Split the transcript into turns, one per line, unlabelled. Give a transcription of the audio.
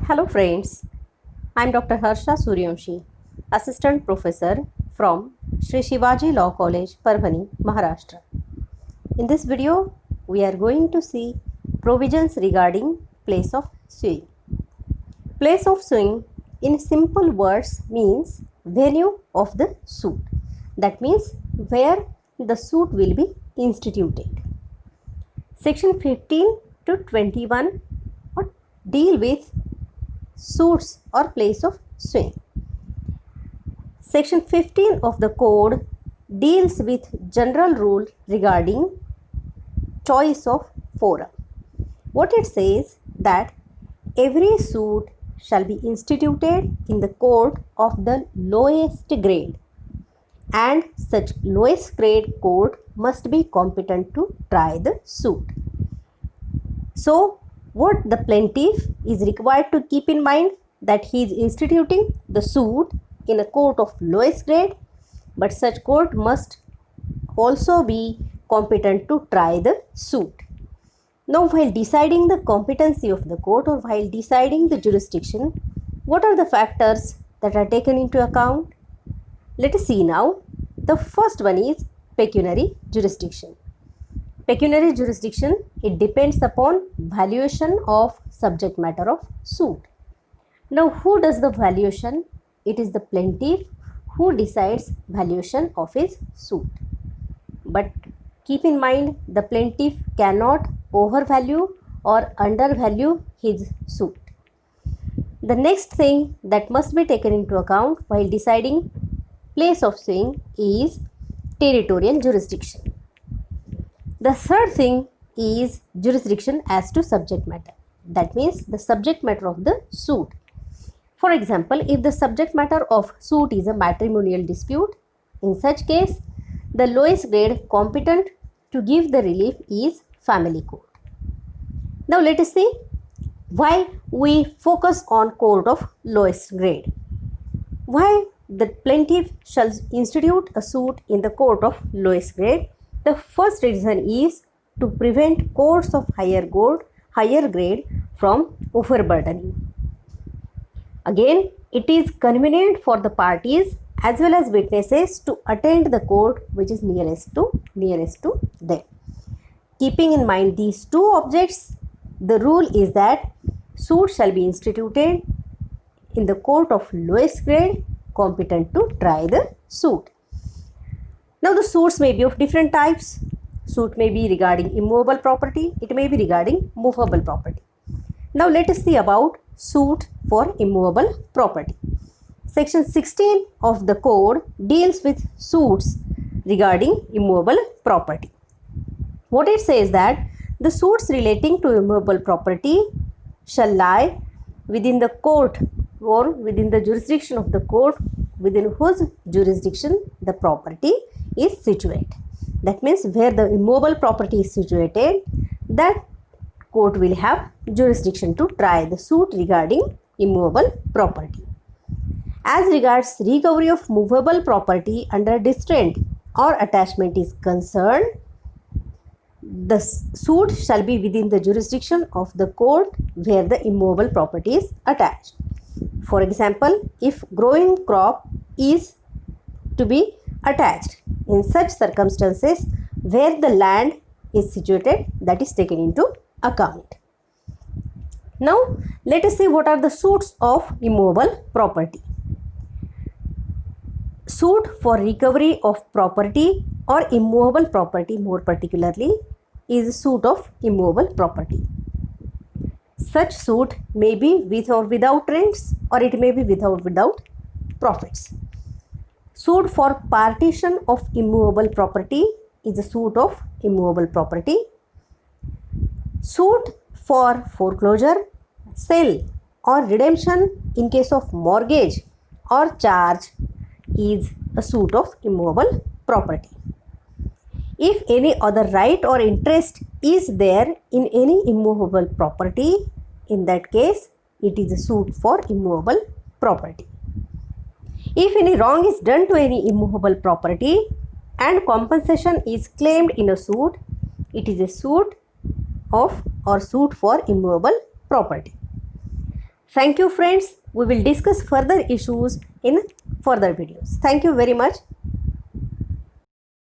Hello friends, I am Dr. Harsha Suryavanshi, Assistant Professor from Sri Shivaji Law College, Parbhani, Maharashtra. In this video, we are going to see provisions regarding place of suing. Place of suing in simple words means venue of the suit. That means where the suit will be instituted. Section 15 to 21 deal with suits or place of suing. Section 15 of the code deals with general rule regarding choice of forum. What it says that every suit shall be instituted in the court of the lowest grade, and such lowest grade court must be competent to try the suit. So, what the plaintiff is required to keep in mind that he is instituting the suit in a court of lowest grade, but such court must also be competent to try the suit. Now, while deciding the competency of the court or while deciding the jurisdiction, what are the factors that are taken into account? Let us see now. The first one is pecuniary jurisdiction. Pecuniary jurisdiction, it depends upon valuation of subject matter of suit. Now, who does the valuation? It is the plaintiff who decides valuation of his suit. But keep in mind, the plaintiff cannot overvalue or undervalue his suit. The next thing that must be taken into account while deciding place of suing is territorial jurisdiction. The third thing is jurisdiction as to subject matter. That means the subject matter of the suit. For example, if the subject matter of suit is a matrimonial dispute, in such case, the lowest grade competent to give the relief is family court. Now let us see why we focus on court of lowest grade. Why the plaintiff shall institute a suit in the court of lowest grade? The first reason is to prevent courts of higher grade from overburdening. Again, it is convenient for the parties as well as witnesses to attend the court which is nearest to them. Keeping in mind these two objects, the rule is that suit shall be instituted in the court of lowest grade competent to try the suit. Now, the suits may be of different types. Suit may be regarding immovable property. It may be regarding movable property. Now, let us see about suit for immovable property. Section 16 of the code deals with suits regarding immovable property. What it says that the suits relating to immovable property shall lie within the court or within the jurisdiction of the court within whose jurisdiction the property is situated. That means where the immovable property is situated, that court will have jurisdiction to try the suit regarding immovable property. As regards recovery of movable property under distraint or attachment is concerned, the suit shall be within the jurisdiction of the court where the immovable property is attached. For example, if growing crop is to be attached, in such circumstances where the land is situated, that is taken into account. Now, let us see what are the suits of immovable property. Suit for recovery of property or immovable property more particularly is a suit of immovable property. Such suit may be with or without rents, or it may be without profits. Suit for partition of immovable property is a suit of immovable property. Suit for foreclosure, sale or redemption in case of mortgage or charge is a suit of immovable property. If any other right or interest is there in any immovable property, in that case, it is a suit for immovable property. If any wrong is done to any immovable property and compensation is claimed in a suit, it is a suit of or suit for immovable property. Thank you friends. We will discuss further issues in further videos. Thank you very much.